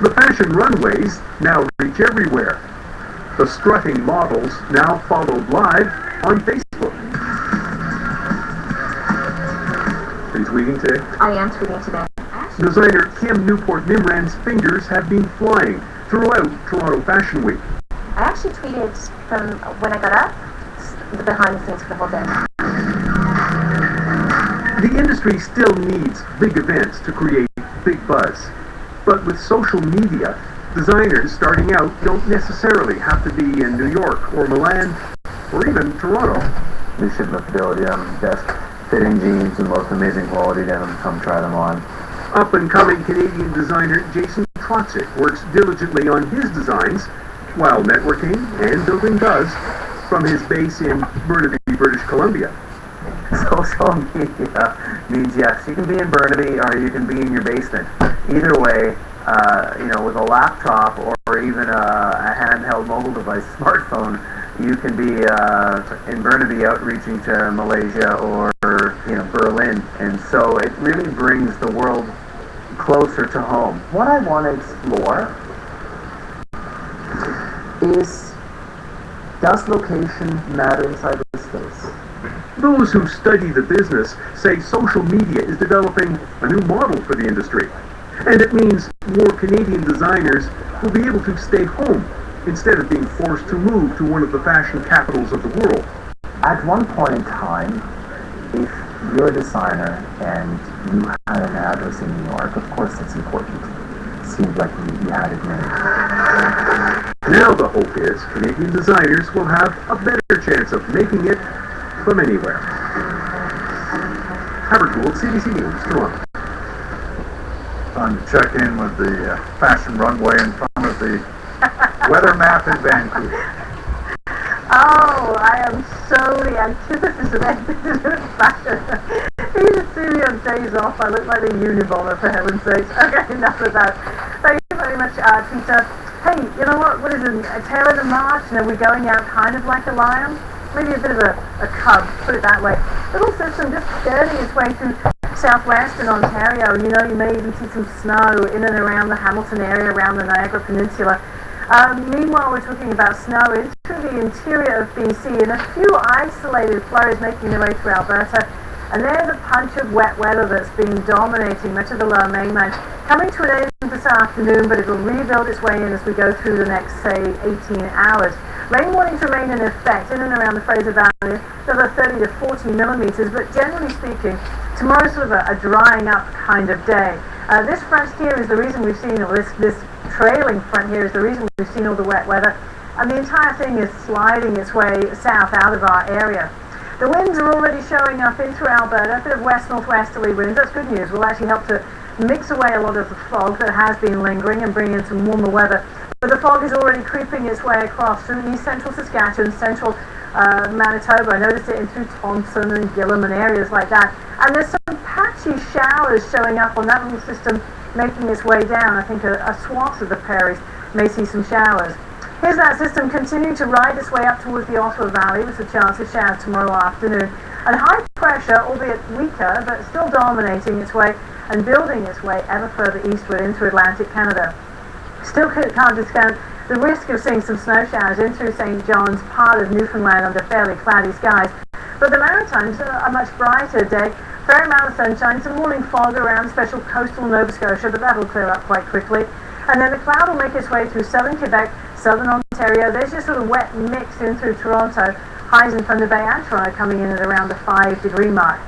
The fashion runways now reach everywhere. The strutting models now followed live on Facebook. Are you tweeting today? I am tweeting today. Designer Kim Newport-Nimran's fingers have been flying throughout Toronto Fashion Week. I actually tweeted from when I got up, the behind the scenes for the whole day. The industry still needs big events to create big buzz. But with social media, designers starting out don't necessarily have to be in New York or Milan or even Toronto. You should look build best fitting jeans and most amazing quality denim. Come try them on. Up-and-coming Canadian designer Jason Trotzik works diligently on his designs while networking and building buzz from his base in Burnaby, British Columbia. Social media means yes, you can be in Burnaby or you can be in your basement. Either way, with a laptop or even a handheld mobile device, smartphone, you can be in Burnaby outreaching to Malaysia or Berlin, and so it really brings the world closer to home. What I want to explore is, does location matter inside the space? Those who study the business say social media is developing a new model for the industry, and it means more Canadian designers will be able to stay home instead of being forced to move to one of the fashion capitals of the world. At one point in time, if you're a designer and you had an address in New York, of course it's important. It seemed like you had it made. Now the hope is Canadian designers will have a better chance of making it from anywhere. Howard Gould, CBC News, Toronto. Time to check in with the fashion runway in front of the weather map in Vancouver. Oh, I am so the antithesis of fashion. You should see me on days off. I look like a Unabomber, for heaven's sakes. Okay, enough of that. Thank you very much, Peter. Hey, you know what is it? A tail of the march? We're going out kind of like a lion? Maybe a bit of a cub, put it that way. Little system just skirting its way through southwestern Ontario. You may even see some snow in and around the Hamilton area, around the Niagara Peninsula. Meanwhile, we're talking about snow into the interior of BC and a few isolated flurries making their way through Alberta. And there's a punch of wet weather that's been dominating much of the lower mainland, coming to an end this afternoon, but it'll rebuild its way in as we go through the next, say, 18 hours. Rain warnings remain in effect in and around the Fraser Valley, another 30 to 40 millimetres, but generally speaking, tomorrow's sort of a drying up kind of day. This front here is the reason we've seen, or this trailing front here is the reason we've seen all the wet weather, and the entire thing is sliding its way south out of our area. The winds are already showing up in through Alberta, a bit of west-northwesterly winds. That's good news. Will actually help to mix away a lot of the fog that has been lingering and bring in some warmer weather. But the fog is already creeping its way across through east central Saskatchewan, central Manitoba. I noticed it in through Thompson and Gillam and areas like that. And there's some patchy showers showing up on that little system making its way down. I think a swath of the prairies may see some showers. Here's that system continuing to ride its way up towards the Ottawa Valley with a chance of showers tomorrow afternoon. And high pressure, albeit weaker, but still dominating its way and building its way ever further eastward into Atlantic Canada. Still can't discount the risk of seeing some snow showers in through St. John's, part of Newfoundland under fairly cloudy skies. But the Maritimes are a much brighter day. Fair amount of sunshine, some morning fog around special coastal Nova Scotia, but that'll clear up quite quickly. And then the cloud will make its way through southern Quebec, southern Ontario. There's just sort of wet mix in through Toronto. Highs in Thunder Bay and Toronto coming in at around the 5-degree mark.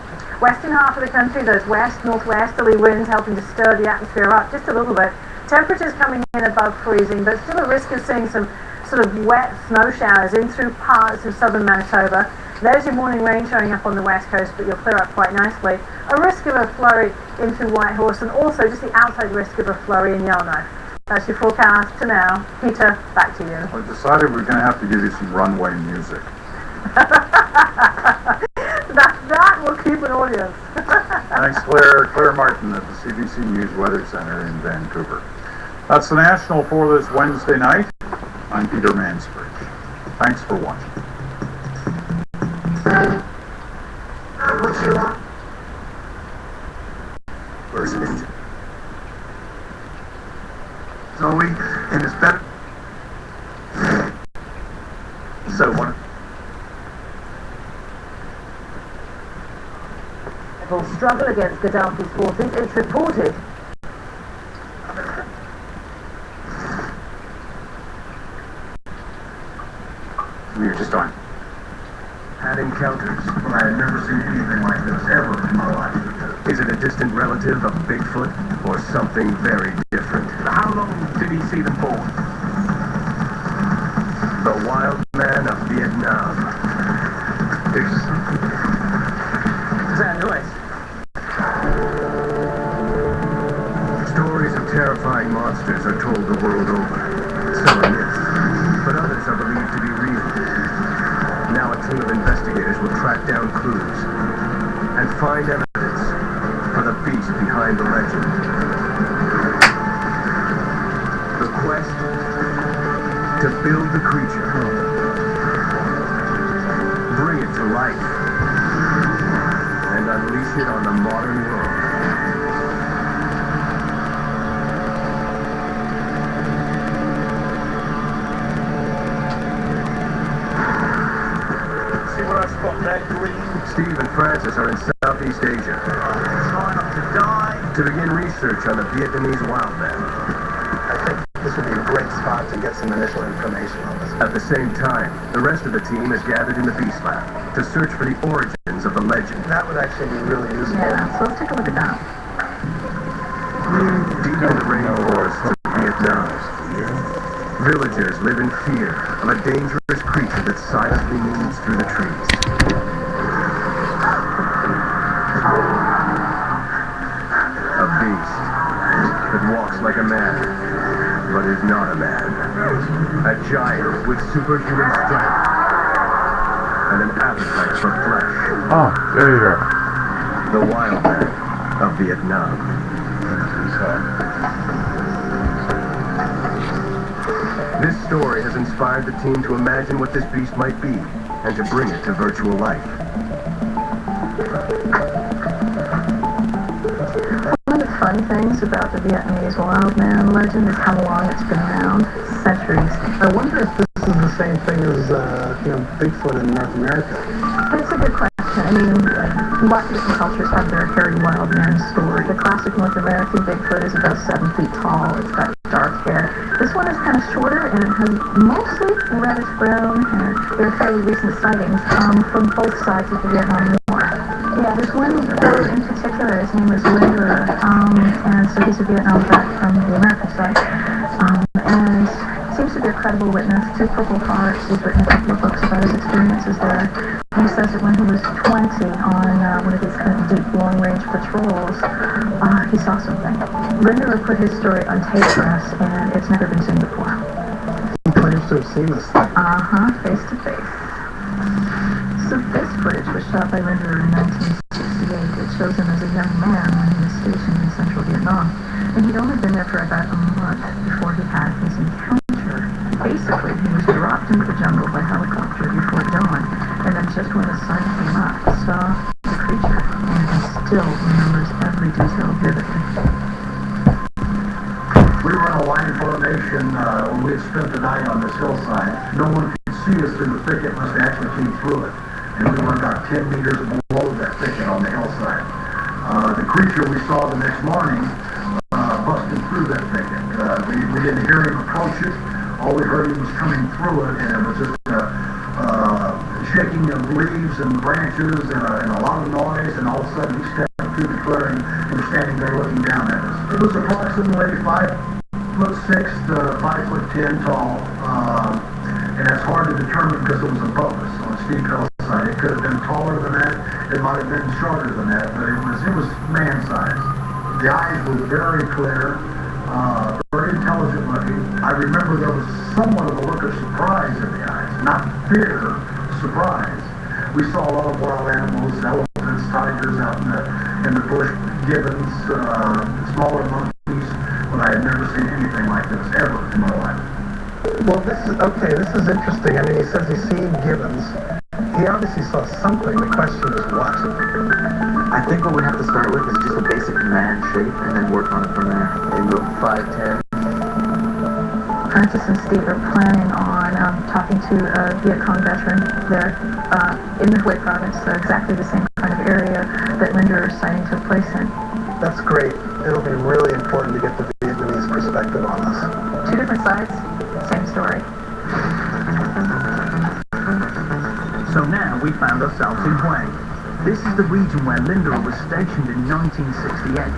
Western half of the country, those west-northwesterly winds helping to stir the atmosphere up just a little bit. Temperatures coming in above freezing, but still a risk of seeing some sort of wet snow showers in through parts of southern Manitoba. There's your morning rain showing up on the west coast, but you'll clear up quite nicely. A risk of a flurry in through Whitehorse, and also just the outside risk of a flurry in Yellowknife. That's your forecast to now. Peter, back to you. We decided we're going to have to give you some runway music. that will keep an audience. Thanks, Claire. Claire Martin at the CBC News Weather Centre in Vancouver. That's the National for this Wednesday night. I'm Peter Mansbridge. Thanks for watching. What you want? Where's it? Zoe, and it's better. So what? Will struggle against Gaddafi's forces, it's reported. We were just on. Had encounters, but I had never seen anything like this ever in my life. Is it a distant relative of Bigfoot, or something very different? How long did he see them for? The wild man of Vietnam. What's that noise? Stories of terrifying monsters are told the world over. Some are myths, but others are believed to be real. Now a team of investigators will track down clues and find evidence for the beast behind the legend. The quest to build the creature, bring it to life, and unleash it on the modern world. Steve and Francis are in Southeast Asia. Try not to die. To begin research on the Vietnamese wild man. I think this would be a great spot to get some initial information on this. At the same time, the rest of the team is gathered in the Beast Lab to search for the origins of the legend. That would actually be really useful. Yeah, so let's take a look at that. Deep in the rainforests of Vietnam, villagers live in fear of a dangerous creature that silently moves through the trees. A beast that walks like a man, but is not a man. A giant with superhuman strength and an appetite for flesh. Oh, there you go. The wild man of Vietnam. This story has inspired the team to imagine what this beast might be and to bring it to virtual life. One of the fun things about the Vietnamese wild man legend is how long it's been around. Centuries. I wonder if this is the same thing as, Bigfoot in North America. That's a good question. I mean, lots of different cultures have their hairy wild man story. The classic North American Bigfoot is about 7 feet tall. It's got dark hair. This one is kind of shorter, and it has mostly reddish-brown hair. There are fairly recent sightings from both sides of the Vietnam War. Yeah, there's one in particular. His name is Linderer, and so he's a Vietnam vet from the American side. And seems to be a credible witness to Purple Heart. He's written a couple of books about his experiences there. And he says that when he was 20 on one of these kind of deep, long-range patrols, he saw something. Linderer put his story on tape for us, and it's never been seen before. He claims to have seen this thing. Face to face. So this footage was shot by Linderer in 1968. It shows him as a young man when he was stationed in central Vietnam. And he'd only been there for about a month before he had his encounter. Basically, he was dropped into the jungle by helicopter before dawn, and then just when the sun came up, he saw the creature, and he still remembers every detail vividly. We were in a line formation when we had spent the night on this hillside. No one could see us through the thicket unless they actually came through it. And we were about 10 meters below that thicket on the hillside. The creature we saw the next morning busted through that thicket. We didn't hear him approach it. All we heard him was coming through it, and it was just shaking of leaves and branches and a lot of noise, and all of a sudden he stepped through the clearing and was standing there looking down at us. It was approximately 5'6" to 5'10" tall, and that's hard to determine because it was above us on a steep hillside. It could have been taller than that, it might have been shorter than that, but it was man-sized. The eyes were very clear, very intelligent looking. I remember there was somewhat of a look of surprise in the eyes, not fear, surprise. We saw a lot of wild animals, elephants, tigers out in the bush, gibbons, smaller monkeys, but I had never seen anything like this ever in my life. Well, this is interesting. I mean, he says he's seen gibbons. He obviously saw something. The question is what? I think what we have to start with is just a basic man shape and then work on it from there. Maybe go 5'10", Francis and Steve are planning on talking to a Viet Cong veteran there in the Hue province, exactly the same kind of area that Linder's sighting took place in. That's great. It'll be really important to get the Vietnamese perspective on this. Two different sides, same story. So now we found ourselves in Hue. This is the region where Linder was stationed in 1968.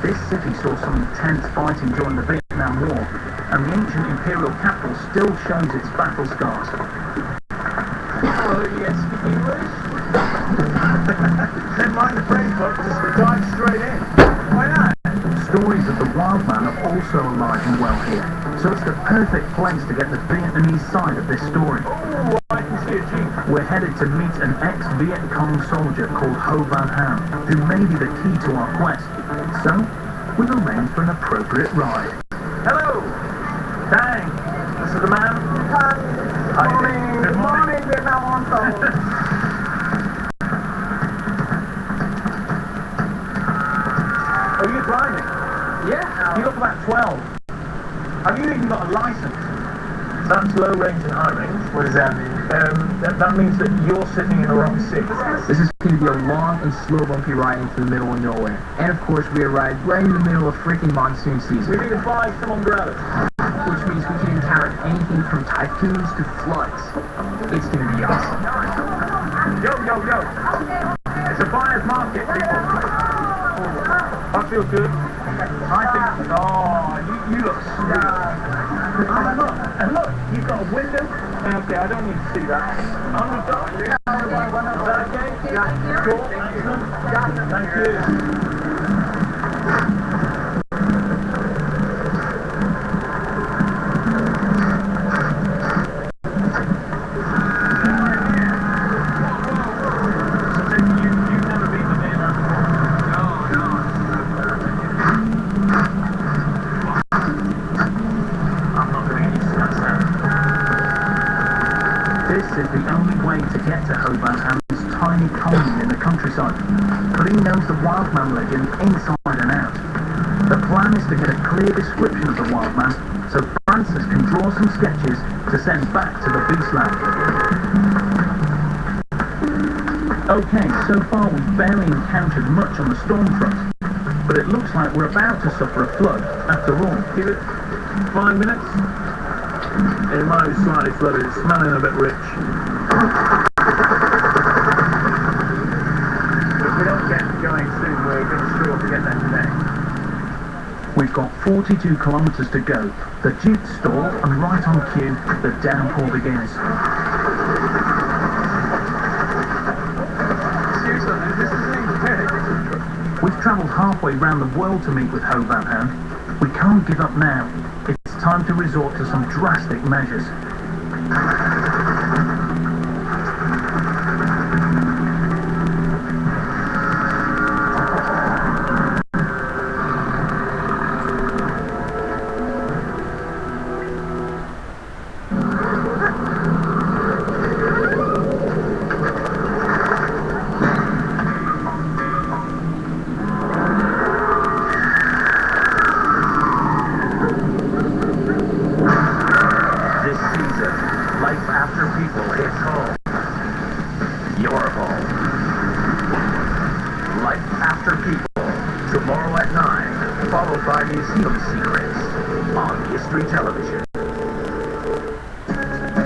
This city saw some intense fighting during the Vietnam War, and the ancient imperial capital still shows its battle scars. Oh, yes, English? Never mind the French book, just dive straight in. Why not? Stories of the wild man are also alive and well here, so it's the perfect place to get the Vietnamese side of this story. Oh, I can see a jeep. We're headed to meet an ex-Viet Cong soldier called Ho Van Ham, who may be the key to our quest. So, we've arranged for an appropriate ride. Hello! Dang! This is the man? Good morning, Vietnam Hong Are you driving? Yeah. You look about 12. Have you even got a license? That's low range and high range. What does that mean? That means that you're sitting in the wrong seat. This is going to be a long and slow bumpy ride into the middle of nowhere. And of course we arrived right in the middle of freaking monsoon season. We need to buy some umbrellas. Which means we can encounter anything from typhoons to floods. It's going to be awesome. Yo, yo, yo. It's a buyer's market, people. I feel good. I think, you look sweet. And look, you've got a window. Okay, I don't need to see that. $100. Is that okay? Yeah. Cool. Excellent. Thank you. This is the only way to get to Ho Van Ham's tiny colony in the countryside, but he knows the wild man legend inside and out. The plan is to get a clear description of the wild man, so Francis can draw some sketches to send back to the beastland. Okay, so far we've barely encountered much on the storm front, but it looks like we're about to suffer a flood after all. Give it 5 minutes. It might be slightly flooded, it's smelling a bit rich. If we don't get going soon, we're going to struggle to get there today. We've got 42 kilometres to go. The jeep's stalled, and right on cue, the downpour begins. Seriously, this is incredible. We've travelled halfway round the world to meet with Ho Van Ham. We can't give up now. It's time to resort to some drastic measures.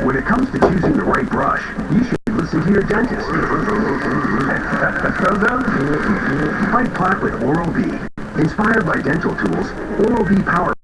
When it comes to choosing the right brush, you should listen to your dentist. Fight plaque with Oral-B. Inspired by dental tools, Oral-B Power